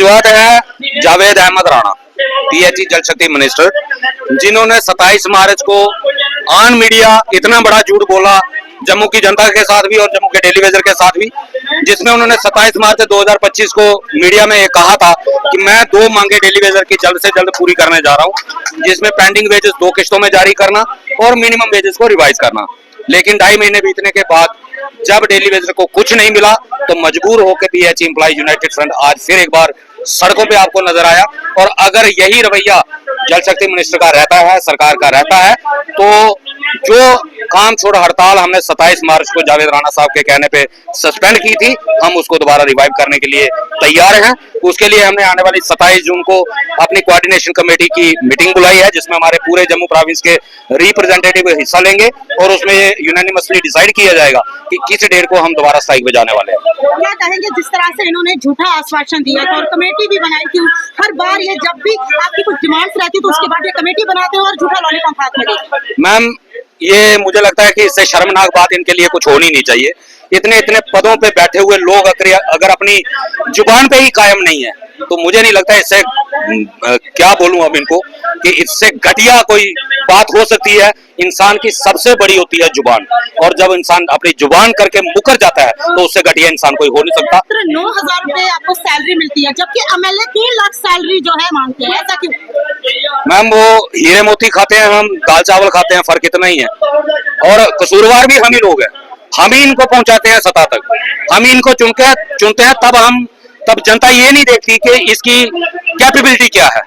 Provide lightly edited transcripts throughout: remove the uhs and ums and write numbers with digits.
मौजूद है जावेद अहमद राणा, पीएचई जल शक्ति मिनिस्टर, जिन्होंने 27 मार्च को ऑन मीडिया इतना बड़ा झूठ बोला जम्मू की जनता के साथ भी और जम्मू के टेलीविजन के साथ भी, जिसमें उन्होंने 27 मार्च 2025 को मीडिया में कहा था कि मैं 2 मांगे टेलीविजन की जल्द से जल्द पूरी करने जा रहा हूं, जिसमें पेंडिंग वेजेस 2 किश्तों में जारी करना और मिनिमम वेजेस को रिवाइज करना। लेकिन 2.5 महीने बीतने के बाद जब टेलीविजन को कुछ नहीं मिला तो मजबूर होकर पीएचई एम्प्लॉय यूनाइटेड फ्रंट आज फिर एक बार सड़कों पे आपको नजर आया। और अगर यही रवैया जल शक्ति मिनिस्टर का रहता है, सरकार का रहता है, तो जो काम छोड़ हड़ताल हमने 27 मार्च को जावेद राणा साहब के कहने पे सस्पेंड की थी, हम उसको दोबारा रिवाइव करने के लिए तैयार हैं। उसके लिए हमने आने वाली 27 जून को अपनी कोऑर्डिनेशन कमेटी की मीटिंग बुलाई है, जिसमें हमारे पूरे जम्मू प्रोविंस के रिप्रेजेंटेटिव हिस्सा लेंगे और उसमें यूनानिमसली डिसाइड किया जाएगा कि किस डेट को हम दोबारा स्ट्राइक में जाने वाले हैं। क्या कहेंगे, जिस तरह से इन्होंने झूठा आश्वासन दिया था और कमेटी भी बनाई थी, हर बार ये जब भी आपकी कुछ डिमांड्स रहती तो उसके बाद ये कमेटी बनाते हैं और झूठा लॉलीपॉप हाथ में देते हैं। मैम, ये मुझे लगता है कि इससे शर्मनाक बात इनके लिए कुछ होनी नहीं चाहिए। इतने पदों पे बैठे हुए लोग अगर अपनी जुबान पे ही कायम नहीं है तो मुझे नहीं लगता इससे क्या बोलूं अब इनको कि इससे घटिया कोई बात हो सकती है। इंसान की सबसे बड़ी होती है जुबान, और जब इंसान अपनी जुबान करके मुकर जाता है तो उससे घटिया इंसान कोई हो नहीं सकता। 9,000 रुपए आपको सैलरी मिलती है, जबकि एमएलए 3 लाख सैलरी जो है मांगते हैं, ऐसा क्यों? मैम, वो हीरे मोती खाते हैं, हम दाल चावल खाते हैं, फर्क इतना ही है। और कसूरवार भी हम ही लोग हैं, हम ही इनको पहुंचाते हैं सत्ता तक, हम ही इनको चुनते हैं। तब जनता ये नहीं देखती कि इसकी कैपेबिलिटी क्या है,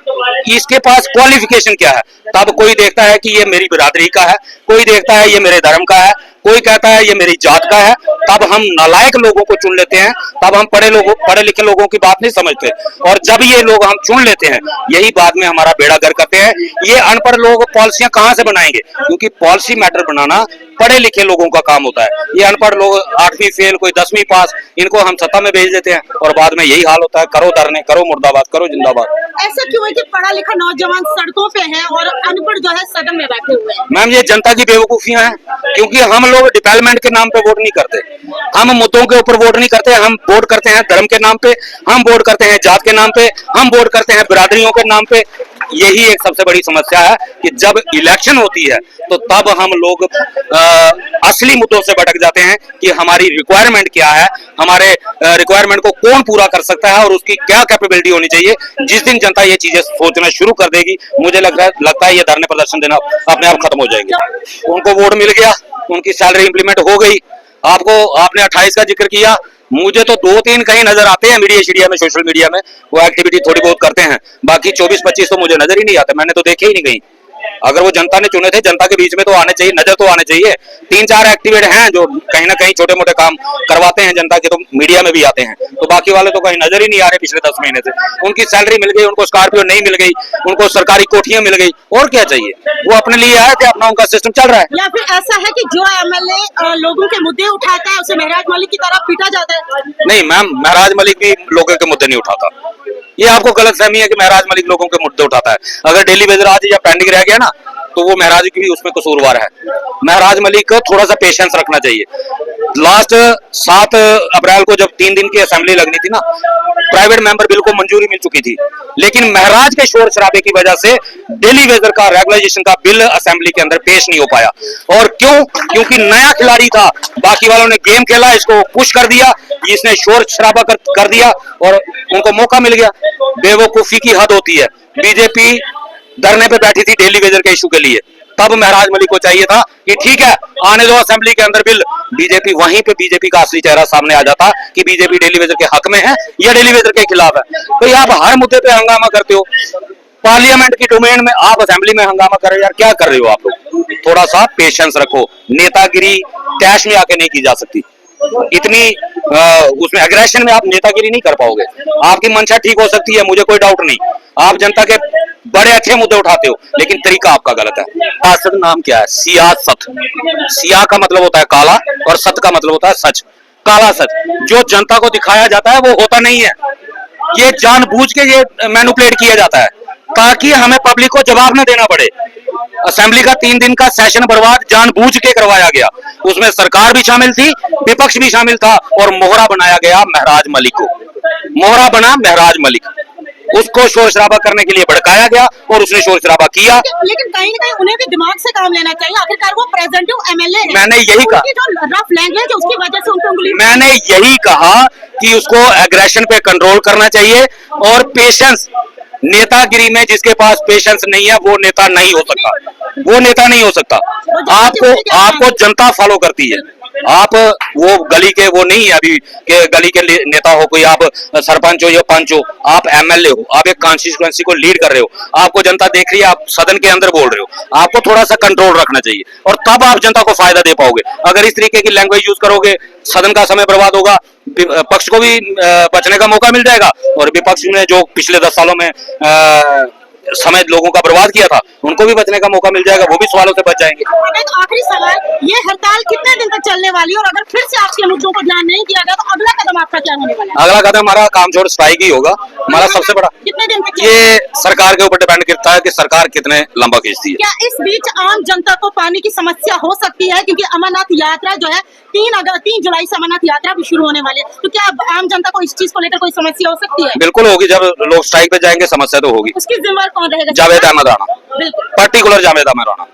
इसके पास क्वालिफिकेशन क्या है। तब कोई देखता है कि ये मेरी बिरादरी का है, कोई देखता है ये मेरे धर्म का है, कोई कहता है ये मेरी जात का है। तब हम नालायक लोगों को चुन लेते हैं, तब हम पढ़े लिखे लोगों की बात नहीं समझते। और जब ये लोग हम चुन लेते हैं, यही बाद में हमारा बेड़ा गर्क करते हैं। ये अनपढ़ लोग पॉलिसियां कहां से बनाएंगे, क्योंकि पॉलिसी मैटर बनाना पढ़े लिखे लोगों का काम होता है। ये अनपढ़ लोग 8वीं फेल, कोई 10वीं पास, इनको हम सत्ता में भेज देते हैं और बाद में यही हाल होता है, करो धरने, करो मुर्दाबाद, करो जिंदाबाद। ऐसा क्यों है कि पढ़ा लिखा नौजवान सड़कों पे है और अनपढ़ जो है सदन में बैठे हुए हैं? मैम, ये जनता की बेवकूफियां हैं, क्योंकि हम लोग डेवलपमेंट के नाम पे वोट नहीं करते, हम मुद्दों के ऊपर वोट नहीं करते। हम वोट करते हैं धर्म के नाम पे, हम वोट करते हैं जात के नाम पे, हम वोट करते हैं बिरादरियों के नाम पे। यही एक सबसे बड़ी समस्या है कि जब इलेक्शन होती है तो तब हम लोग असली मुद्दों से भटक जाते हैं कि हमारी रिक्वायरमेंट क्या है, हमारे रिक्वायरमेंट को कौन पूरा कर सकता है और उसकी क्या कैपेबिलिटी होनी चाहिए। जिस दिन जनता ये चीजें सोचना शुरू कर देगी, मुझे लगता है ये धरने प्रदर्शन देना अपने आप खत्म हो जाएंगे। उनको वोट मिल गया, उनकी सैलरी इंप्लीमेंट हो गई। आपने 28 का जिक्र किया, मुझे तो 2-3 कहीं नजर आते हैं मीडिया में, सोशल मीडिया में वो एक्टिविटी थोड़ी बहुत करते हैं, बाकी 24-25 तो मुझे नजर ही नहीं आते, मैंने तो देखे ही नहीं कहीं। अगर वो जनता ने चुने थे, जनता के बीच में तो आने चाहिए, नजर तो आने चाहिए। 3-4 एक्टिवेट हैं जो कहीं ना कहीं छोटे मोटे काम करवाते हैं जनता के, तो मीडिया में भी आते हैं, तो बाकी वाले तो कहीं नजर ही नहीं आ रहे पिछले 10 महीने से। उनकी सैलरी मिल गई, उनको स्कॉर्पियो नहीं मिल गई, उनको सरकारी कोठियां मिल गई, और क्या चाहिए? वो अपने लिए आए थे, अपना उनका सिस्टम चल रहा है। या फिर ऐसा है कि जो एमएलए लोगों के मुद्दे उठाता है उसे महराज मलिक की तरह पीटा जाता है? नहीं मैम, महराज मलिक भी लोगों के मुद्दे नहीं उठाता। ये आपको गलतफहमी है कि महराज मलिक लोगों के मुद्दे उठाता है। अगर डेली वेजर आज या पेंडिंग रह गया ना, तो वो महराज की भी उसमें कसूरवार है। महराज मलिक को थोड़ा सा पेशेंस रखना चाहिए। लास्ट 7 अप्रैल को जब 3 दिन की असेंबली लगनी थी ना, प्राइवेट मेंबर बिल को मंजूरी मिल चुकी थी, लेकिन महराज के शोर शराबे की वजह से डेली वेजर का रेगुलाइजेशन का बिल असेंबली के अंदर पेश नहीं हो पाया। और क्यों? क्योंकि नया खिलाड़ी था, बाकी वालों ने गेम खेला, इसको पुश कर दिया, इसने शोर शराबा कर दिया और उनको मौका मिल गया। बेवकूफी की हद होती है। बीजेपी धरने पे बैठी थी डेली वेजर के इशू के लिए, तब महराज मलिक को चाहिए था कि ठीक है, आने दो असेंबली के अंदर बिल। वहीं पे बीजेपी का असली चेहरा सामने आ जाता कि बीजेपी डेली वेजर के हक में है या डेली वेजर के खिलाफ है। तो आप हर मुद्दे पे हंगामा करते हो, पार्लियामेंट की डोमेन में आप असेंबली में हंगामा कर रहे हो। यार क्या कर रहे हो आप लोग? थोड़ा सा पेशेंस रखो। नेतागिरी तैश में आके नहीं की जा सकती, इतनी उसमें एग्रेशन में आप नेतागिरी नहीं कर पाओगे। आपकी मंशा ठीक हो सकती है, मुझे कोई डाउट नहीं, आप जनता के बड़े अच्छे मुद्दे उठाते हो, लेकिन तरीका आपका गलत है। सियासत नाम क्या है? सियासत। सिया का मतलब होता है काला और सत का मतलब होता है सच। काला सच जो जनता को दिखाया जाता है वो होता नहीं है, ये जानबूझ के ये मैनिपुलेट किया जाता है ताकि हमें पब्लिक को जवाब न देना पड़े। असेंबली का 3 दिन का सेशन बर्बाद जानबूझ के करवाया गया, उसमें सरकार भी शामिल थी, विपक्ष भी शामिल था और मोहरा बनाया गया महराज मलिक को। मोहरा बना महराज मलिक। उसको शोर शराबा करने के लिए भड़काया गया और उसने शोर शराबा किया। लेकिन कहीं ना कहीं उन्हें भी दिमाग से काम लेना चाहिए, आखिरकार वो प्रेजेंटिव एमएलए है। मैंने यही कहा। उनकी जो रफ लैंग्वेज है उसकी वजह से उनको उंगली मैंने यही कहा कि उसको एग्रेशन पे कंट्रोल करना चाहिए और पेशेंस, नेतागिरी में जिसके पास पेशेंस नहीं है वो नेता नहीं हो सकता, वो नेता नहीं हो सकता। आपको जनता फॉलो करती है, आप वो गली के वो नहीं है अभी के गली के नेता हो, कोई आप सरपंच हो या पंच हो, आप एमएलए हो, आप एक कॉन्स्टिट्यूएंसी को लीड कर रहे हो, आपको जनता देख रही है, आप सदन के अंदर बोल रहे हो, आपको थोड़ा सा कंट्रोल रखना चाहिए और तब आप जनता को फायदा दे पाओगे। अगर इस तरीके की लैंग्वेज यूज करोगे, सदन का समय बर्बाद होगा, पक्ष को भी बचने का मौका मिल जाएगा और विपक्ष ने जो पिछले 10 सालों में समय लोगों का बर्बाद किया था उनको भी बचने का मौका मिल जाएगा, वो भी सवालों से बच जाएंगे। एक आखिरी सवाल, ये हड़ताल कितने दिन तक चलने वाली है और अगर फिर से आपके मुद्दों को ध्यान नहीं दिया गया तो अगला कदम आपका क्या होने वाला है? अगला कदम हमारा कामचोर स्ट्राइक ही होगा, हमारा सबसे बड़ा। कितने दिन तक ये सरकार के ऊपर डिपेंड करता है कि सरकार कितने लंबा खींचती है। क्या इस बीच आम जनता को पानी की समस्या हो सकती है, क्योंकि अमरनाथ यात्रा जो है 3 जुलाई से अमरनाथ यात्रा भी शुरू होने वाली है, तो क्या आम जनता को इस चीज को लेकर कोई समस्या हो सकती है? बिल्कुल होगी, जब लोग स्ट्राइक पे जाएंगे समस्या तो होगी। उसकी जिम्मेदार कौन रहेगा? जावेद अहमद राणा, बिल्कुल। पर्टिकुलर जावेद अहमद राणा।